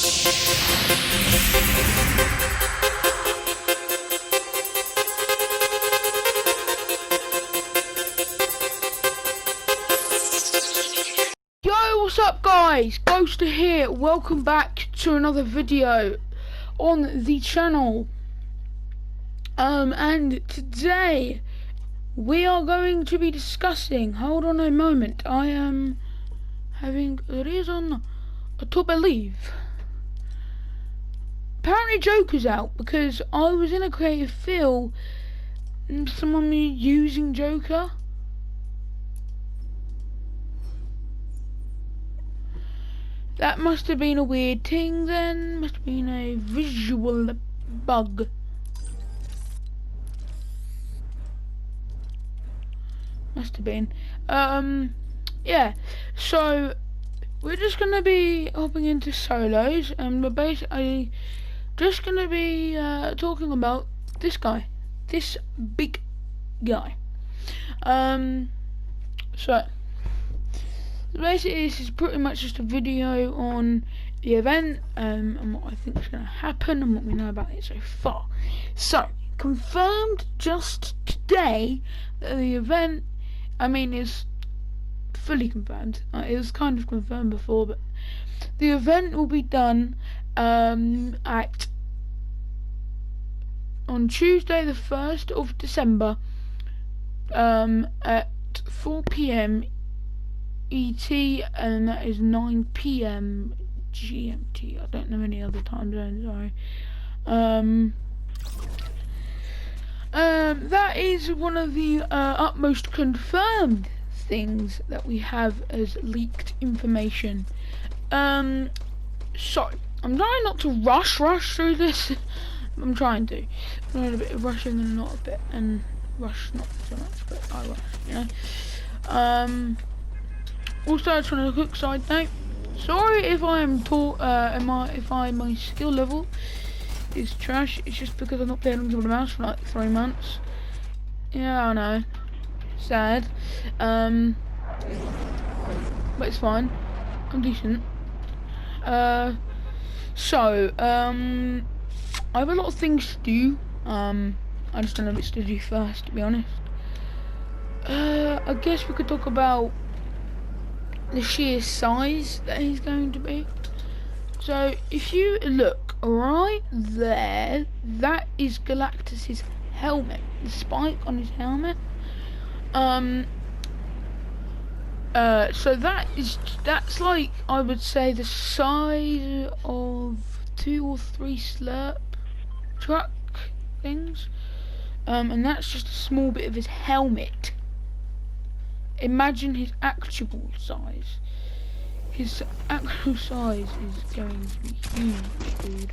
What's up guys, Ghoster here, welcome back to another video on the channel. And today we are going to be discussing, hold on a moment, I am having a reason to believe. Apparently Joker's out because I was in a creative field and someone using Joker. That must have been a weird thing then, must have been a visual bug. Must have been. Yeah, so we're just going to be hopping into solos and we're basically just going to be talking about this guy. This big guy. So basically this is pretty much just a video on the event and what I think is going to happen and what we know about it so far. So, confirmed just today that the event, is fully confirmed. It was kind of confirmed before, but the event will be done on Tuesday the 1st of December at 4 PM ET, and that is 9 PM GMT. I don't know any other time zones, sorry. That is one of the utmost confirmed things that we have as leaked information. So I'm trying not to rush through this. I'm trying to. I'm doing a bit of rushing and not a bit, and rush not so much, but I rush, you know. Also, just on a quick side note, sorry if I am my skill level is trash. It's just because I've not played on the mouse for like 3 months. Yeah, I know, sad. But it's fine. I'm decent. I have a lot of things to do. I just don't know which to do first, to be honest. I guess we could talk about the sheer size that he's going to be. So if you look right there, that is Galactus's helmet, the spike on his helmet. So that's like, I would say, the size of 2 or 3 slurp truck things, and that's just a small bit of his helmet. Imagine his actual size. His actual size is going to be huge, dude.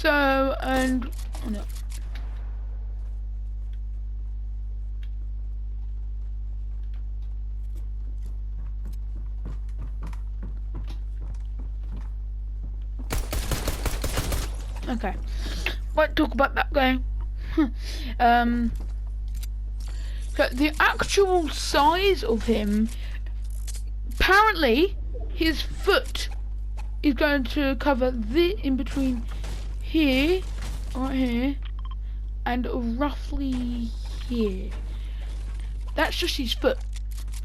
Oh no. Okay, won't talk about that game. So the actual size of him, apparently his foot is going to cover the in between here, right here, and roughly here. That's just his foot.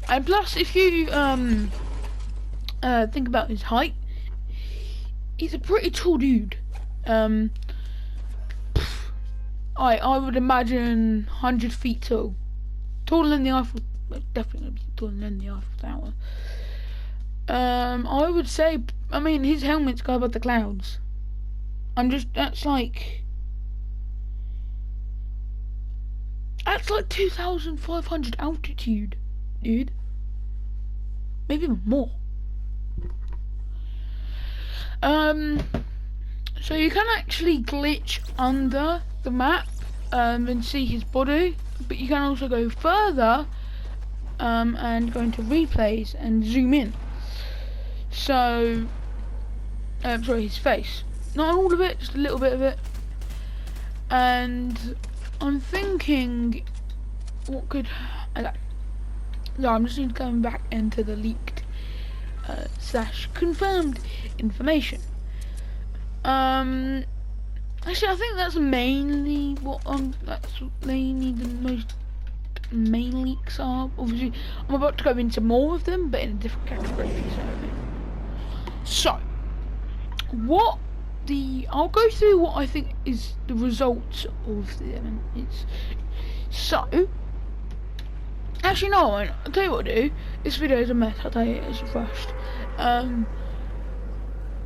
And plus, if you think about his height, he's a pretty tall dude. I would imagine 100 feet tall. Taller than the Eiffel, definitely taller than the Eiffel Tower. I would say, his helmets go above the clouds. That's like 2,500 altitude, dude. Maybe even more. So you can actually glitch under the map and see his body, but you can also go further and go into replays and zoom in. So, sorry, his face. Not all of it, just a little bit of it. And I'm thinking, what could... Okay. So I'm just going back into the leaked / confirmed information. Actually, I think that's mainly what that's mainly the most main leaks are. Obviously, I'm about to go into more of them, but in a different category. So, I'll go through what I think is the results of the event. So, actually no, I'll tell you what I'll do. This video is a mess. I'll tell you, it's rushed. I'll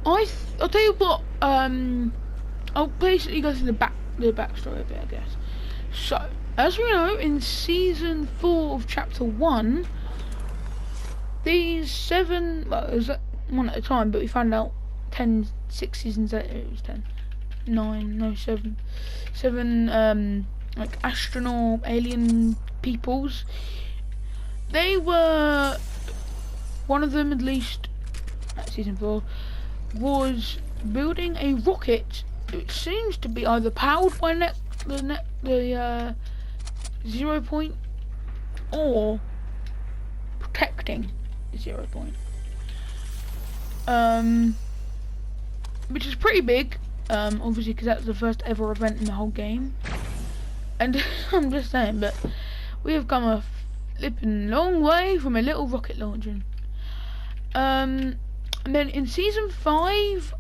tell you what. I'll basically go through the backstory a bit, I guess. So, as we know, in season 4 of chapter 1, these 7, well, it was one at a time, but we found out 6 seasons later it was 10, 9, no 7, like astronaut alien peoples. They were, one of them at least, at season 4, was building a rocket which seems to be either powered by the 0 point or protecting the 0 point. Which is pretty big, obviously, because that's the first ever event in the whole game. And I'm just saying, but we have come a flipping long way from a little rocket launcher. And then in season 5,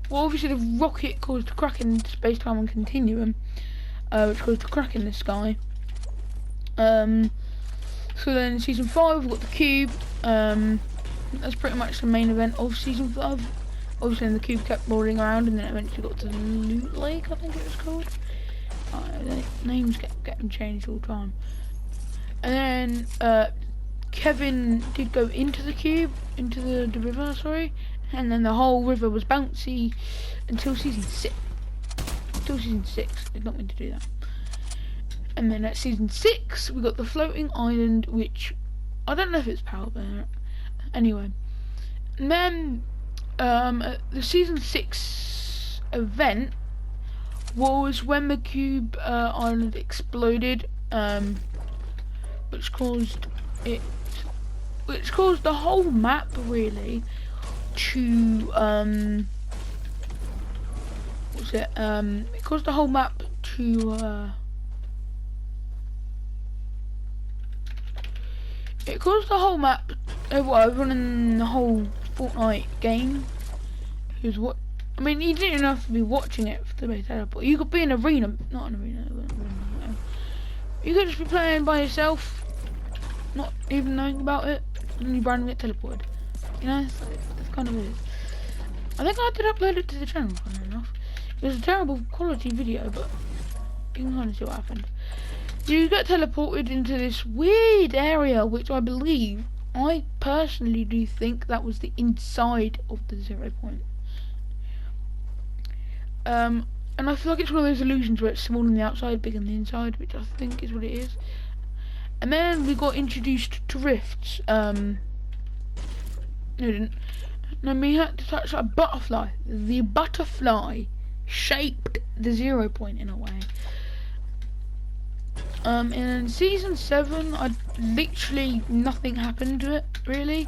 well, obviously the rocket caused a crack in space-time and continuum, which caused a crack in the sky. So then in season 5 we've got the cube. That's pretty much the main event of season 5. Obviously, the cube kept rolling around, and then eventually got to the loot lake, I think it was called. The names getting changed all the time. And then Kevin did go into the cube, into the river, sorry, and then the whole river was bouncy until season 6. Until season 6, did not mean to do that. And then at season 6, we got the floating island, which I don't know if it's powered by it. Anyway, and then the season 6 event was when the cube island exploded, which caused the whole map really to it caused the whole map to everyone in the whole Fortnite game who's what I mean, you didn't have to be watching it to be teleport. You could be in an arena, not an arena. You could just be playing by yourself, not even knowing about it, and you randomly get teleported. You know, that's kind of weird. I think I did upload it to the channel, funny enough. It was a terrible quality video, but you can kind of see what happened. You get teleported into this weird area, which I personally do think that was the inside of the 0 point. And I feel like it's one of those illusions where it's small on the outside, big on the inside, which I think is what it is. And then we got introduced to rifts. No, we didn't. No, we had to touch a butterfly. The butterfly shaped the 0 point in a way. And in season 7, literally nothing happened to it, really.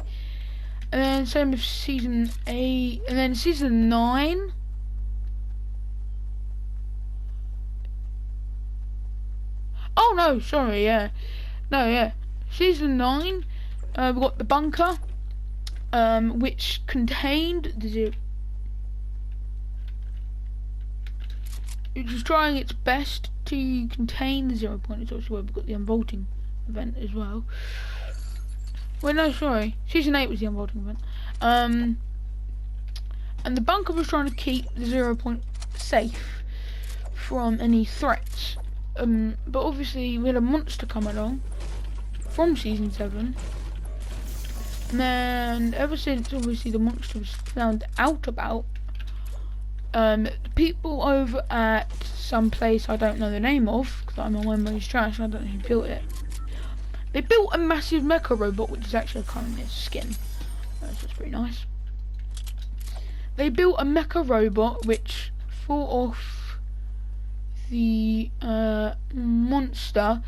And then same with season 8, and then season 9. Oh no, sorry, yeah. No, yeah. Season 9, we got the bunker, which contained the 0. Which was trying its best to contain the 0 point. It's also where we got the unvaulting event as well. Well, no, sorry. Season 8 was the unvaulting event. And the bunker was trying to keep the 0 point safe from any threats. But obviously we had a monster come along from season 7. And then ever since obviously the monster was found out about, the people over at some place I don't know the name of, because my memory's trash and I don't know who built it, They built a massive mecha robot, which is actually kind of its skin. That's just pretty nice. They built a mecha robot which fought off the monster,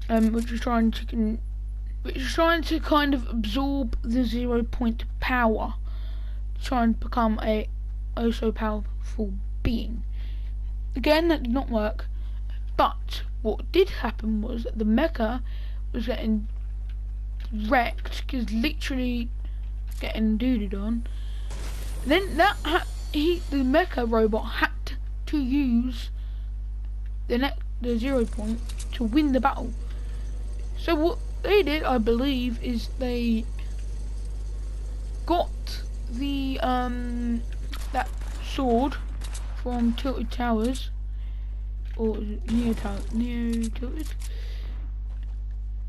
which was trying to kind of absorb the 0 point power, to try and become a oh so powerful being. Again, that did not work. But what did happen was that the mecha was getting wrecked, because literally getting duded on. Then the mecha robot had to use the 0 point to win the battle. So what they did, I believe, is they got the that sword from Tilted Towers, or is it Neo Tilted?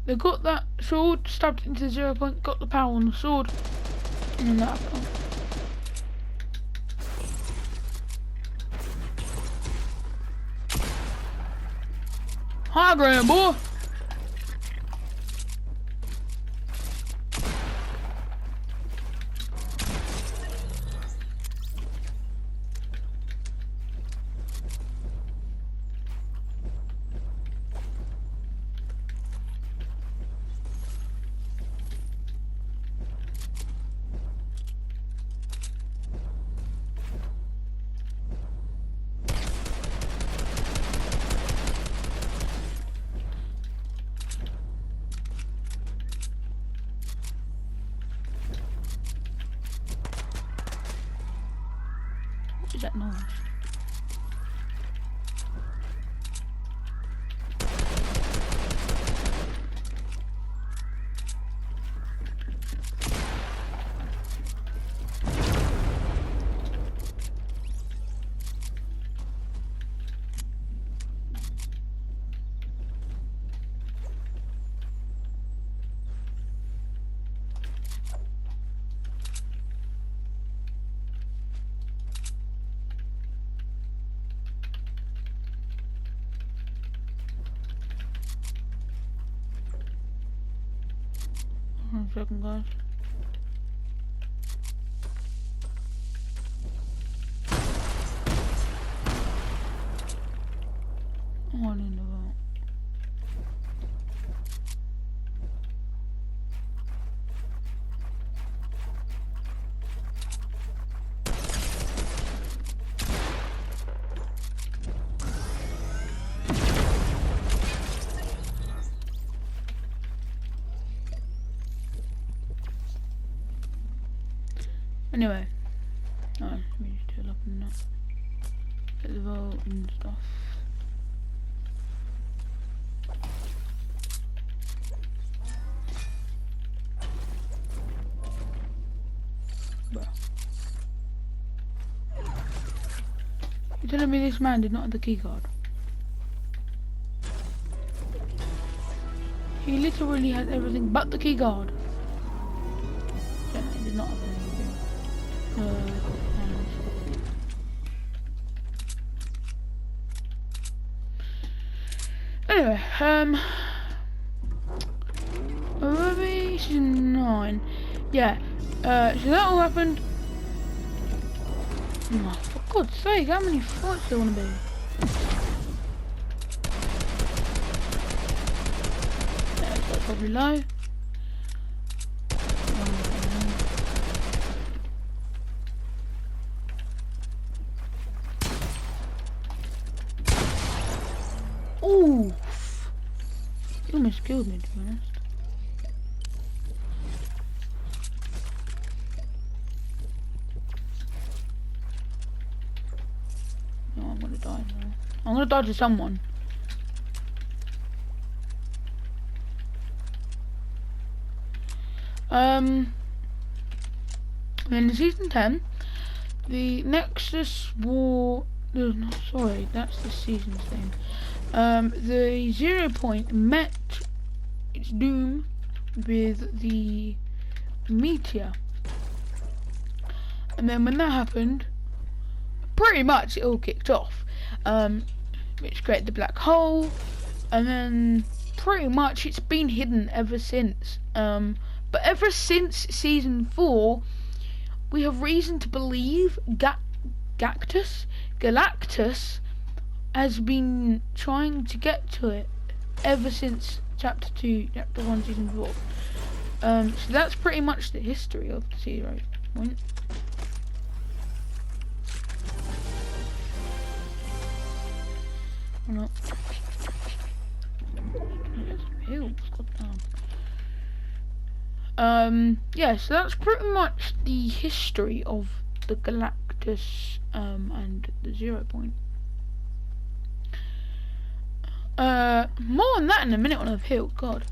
They got that sword, stabbed it into the 0 point, got the power on the sword, and then that happened. High ground, boy! What is that noise? One second, guys. Oh, I didn't know that. Anyway, let me just turn up and that. Get the vault and stuff. Bruh. You're telling me this man did not have the keycard? He literally had everything but the keycard. Yeah, he did not have anything. Anyway, maybe season 9. Yeah, so that all happened. Oh, for God's sake, how many fights do I want to be? Yeah, that's probably low. Ooh! You almost killed me, to be honest. No, I'm gonna die now. I'm gonna die to someone. In season 10, the Nexus War. No, sorry, that's the season's thing. The 0 point met its doom with the meteor, and then when that happened, pretty much it all kicked off, which created the black hole, and then pretty much it's been hidden ever since. But ever since season 4, we have reason to believe Galactus has been trying to get to it ever since chapter 2, chapter 1, season 4. So that's pretty much the history of the 0 point. Or not. Hills, yeah, so that's pretty much the history of the Galactus and the 0 point. More on that in a minute when I've healed, God.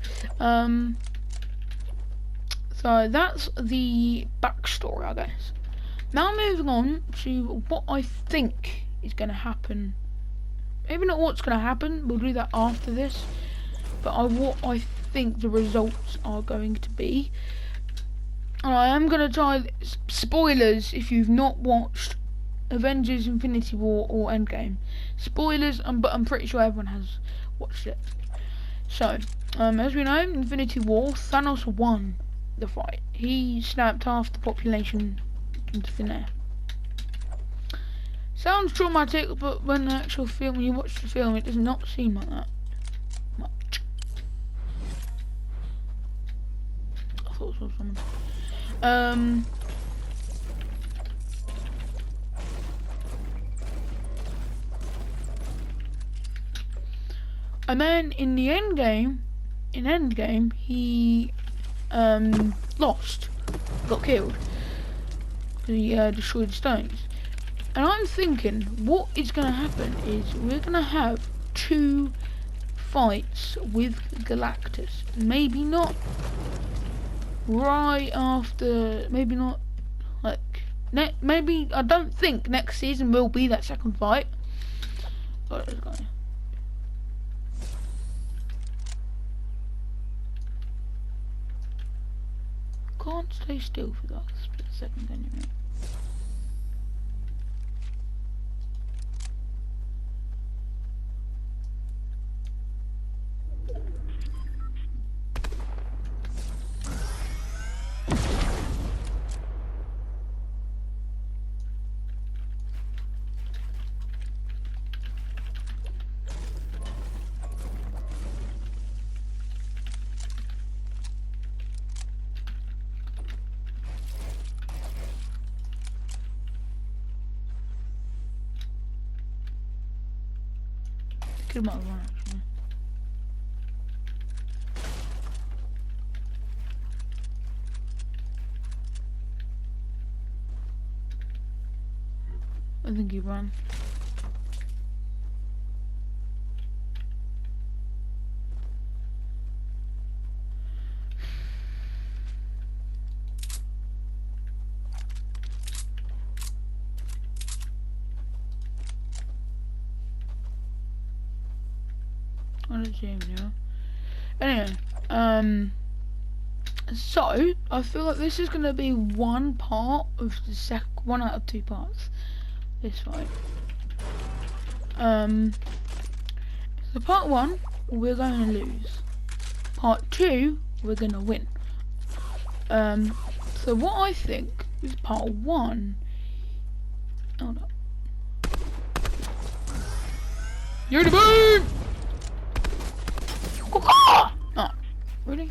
So that's the backstory, I guess. Now moving on to what I think is going to happen. Maybe not what's going to happen, we'll do that after this. But what I think the results are going to be. And I am going to try, spoilers if you've not watched Avengers Infinity War or Endgame. Spoilers, but I'm pretty sure everyone has watched it. So, as we know, Infinity War, Thanos won the fight. He snapped half the population into thin air. Sounds traumatic, but when the actual film, when you watch the film, it does not seem like that much. I thought I saw someone. And then in the Endgame, he lost, got killed because he destroyed the stones. And I'm thinking, what is going to happen is we're going to have 2 fights with Galactus. Maybe not right after, maybe not like maybe I don't think next season will be that second fight. But can't stay still for that split second, can you, mate? Could might run actually. I think he ran. I don't see him now. Anyway, so I feel like this is gonna be one part of the one out of 2 parts. This fight. So part 1 we're going to lose. Part 2 we're gonna win. So what I think is part 1. Hold up. You're the boom! Oh, really?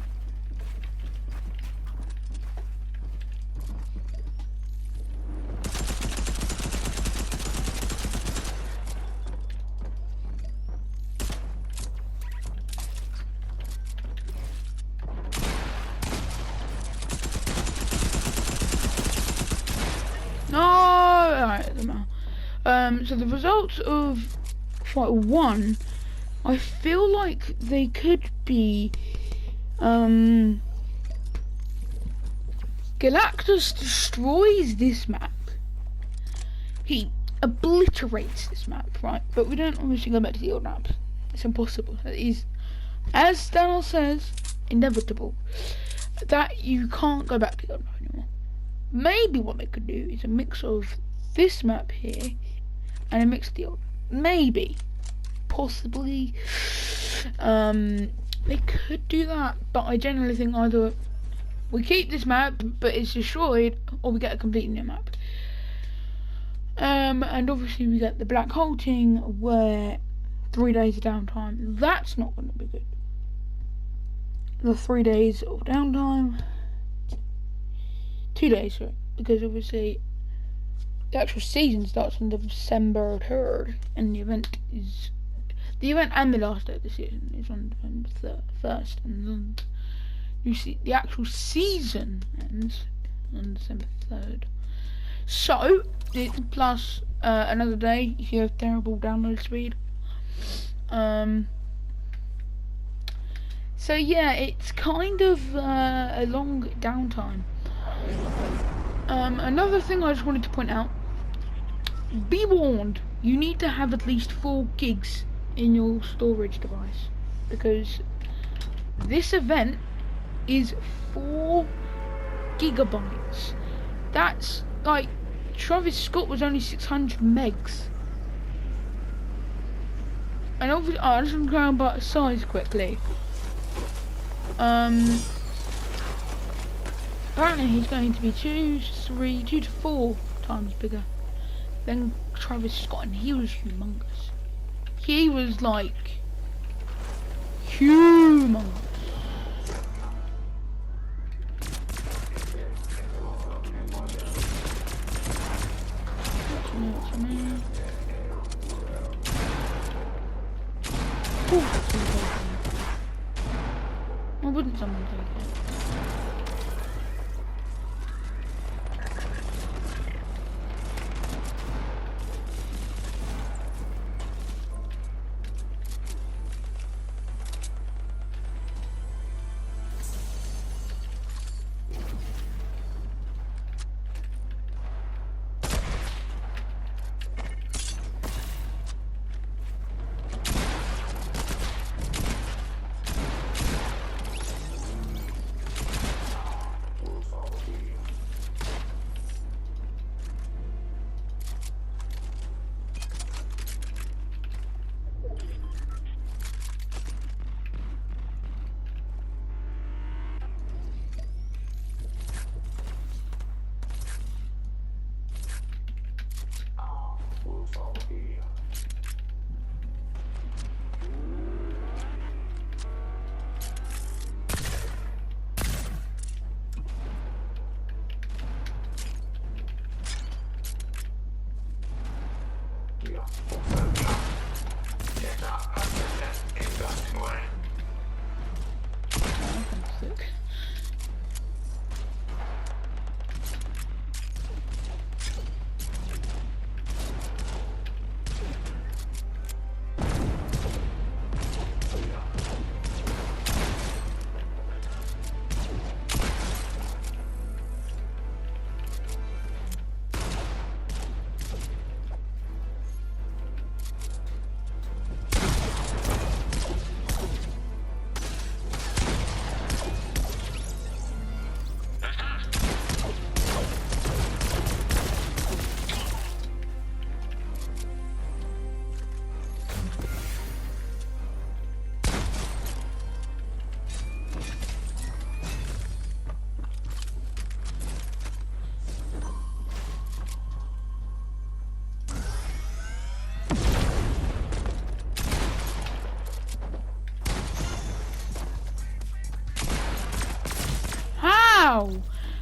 No! Alright, doesn't matter. So the results of fight 1, I feel like they could be Galactus destroys this map. He obliterates this map, right? But we don't obviously go back to the old maps. It's impossible. It is, as Daniel says, inevitable that you can't go back to the old map anymore. Maybe what they could do is a mix of this map here and a mix of the old. Maybe. Possibly. They could do that, but I generally think either we keep this map, but it's destroyed, or we get a completely new map. And obviously we get the black hole thing, where 3 days of downtime. That's not going to be good. The 3 days of downtime. 2 days, sorry, because obviously the actual season starts on December 3rd, and the event and the last day of the season is on November 1st, and then you see the actual season ends on December 3rd. So it's plus another day if you have terrible download speed. So yeah, it's kind of a long downtime. Another thing I just wanted to point out, be warned, you need to have at least 4 gigs in your storage device, because this event is 4 gigabytes. That's like, Travis Scott was only 600 megs. And obviously, I just want to go about the size quickly. Apparently he's going to be 2 to 4 times bigger than Travis Scott, and he was humongous. He was like humongous. Why wouldn't someone take it?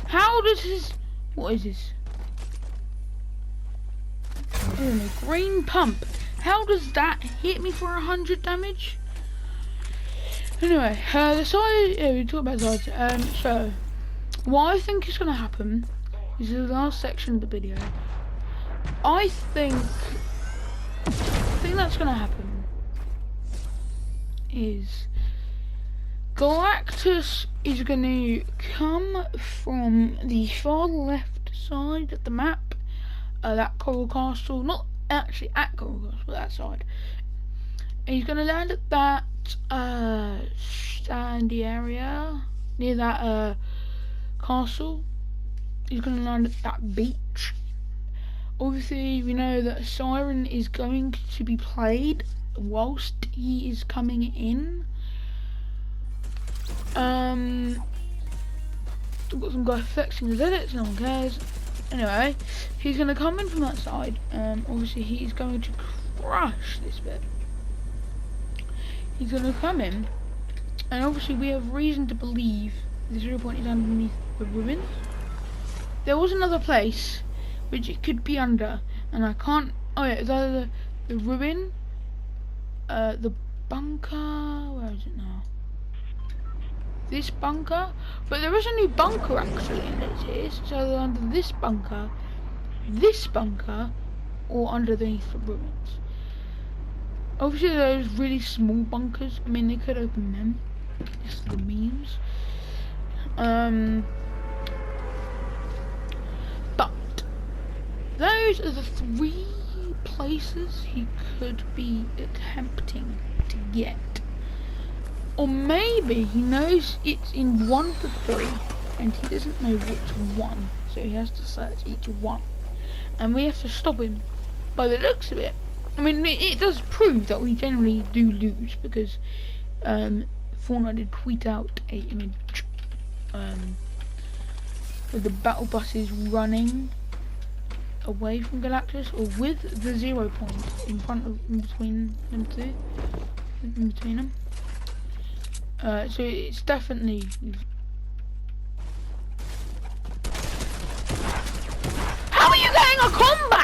How does his... What is this? Oh, a green pump. How does that hit me for 100 damage? Anyway, the size... Yeah, we talked about size. So, what I think is going to happen is the last section of the video. I think that's going to happen is... Galactus is going to come from the far left side of the map, that Coral Castle, not actually at Coral Castle, but that side. And he's going to land at that sandy area near that castle. He's going to land at that beach. Obviously, we know that a siren is going to be played whilst he is coming in. I've got some guy flexing his edits, no one cares. Anyway, he's gonna come in from that side. Obviously he's going to crush this bit. He's gonna come in, and obviously we have reason to believe the 0 point is underneath the ruins. There was another place which it could be under, and I can't. Oh yeah, it's either the ruin, the bunker. Where is it now? This bunker, but there is a new bunker actually in it here. So either under this bunker, or underneath the ruins. Obviously, those really small bunkers. I mean, they could open them. Just the memes. But those are the 3 places he could be attempting to get. Or maybe he knows it's in one of the 3 and he doesn't know which one, so he has to search each one. And we have to stop him. By the looks of it, I mean, it does prove that we generally do lose, because Fortnite did tweet out a image with the battle buses running away from Galactus, or with the 0 point in between them two. So it's definitely. How are you getting a combat?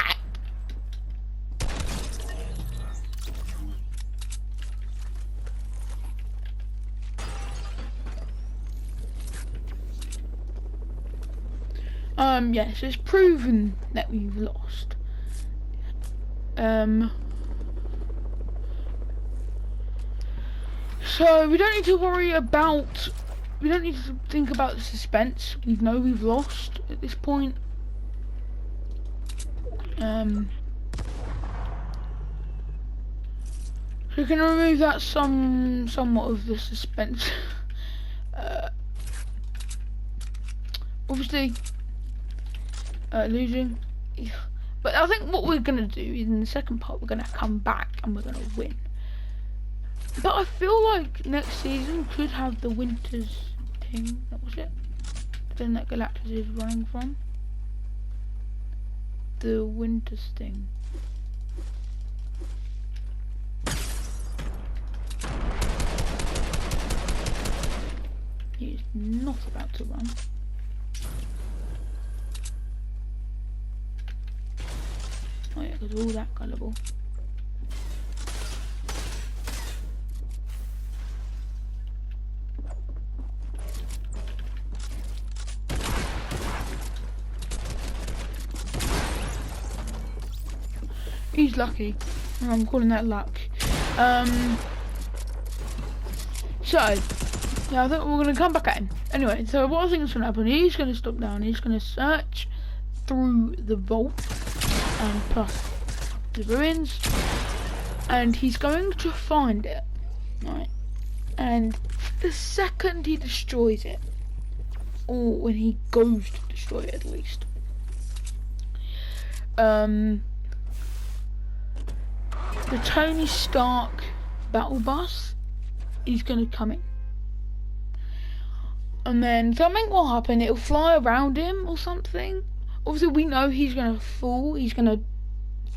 Yes, it's proven that we've lost. So we don't need to worry about, we don't need to think about the suspense. We know we've lost at this point. So we can remove that somewhat of the suspense. Obviously, losing. But I think what we're gonna do is in the second part we're gonna come back and we're gonna win. But I feel like next season could have the Winters thing. That was it. Then that Galactus is running from. The Winters thing. He is not about to run. Oh yeah, because all that gullible. He's lucky. I'm calling that luck. So, yeah, I think we're gonna come back at him. Anyway, so what I think is gonna happen, he's gonna stop down, he's gonna search through the vault and plus the ruins, and he's going to find it, right? And the second he destroys it, or when he goes to destroy it at least, the Tony Stark battle bus is going to come in. And then something will happen, it'll fly around him or something. Obviously we know he's going to fall,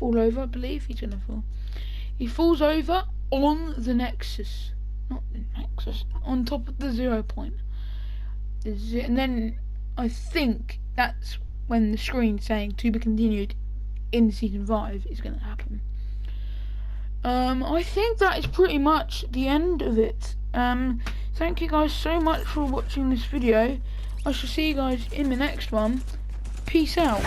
over, I believe he's going to fall. He falls over on the Nexus, not the Nexus, on top of the 0 point. And then I think that's when the screen saying to be continued in season 5 is going to happen. I think that is pretty much the end of it. Thank you guys so much for watching this video. I shall see you guys in the next one. Peace out.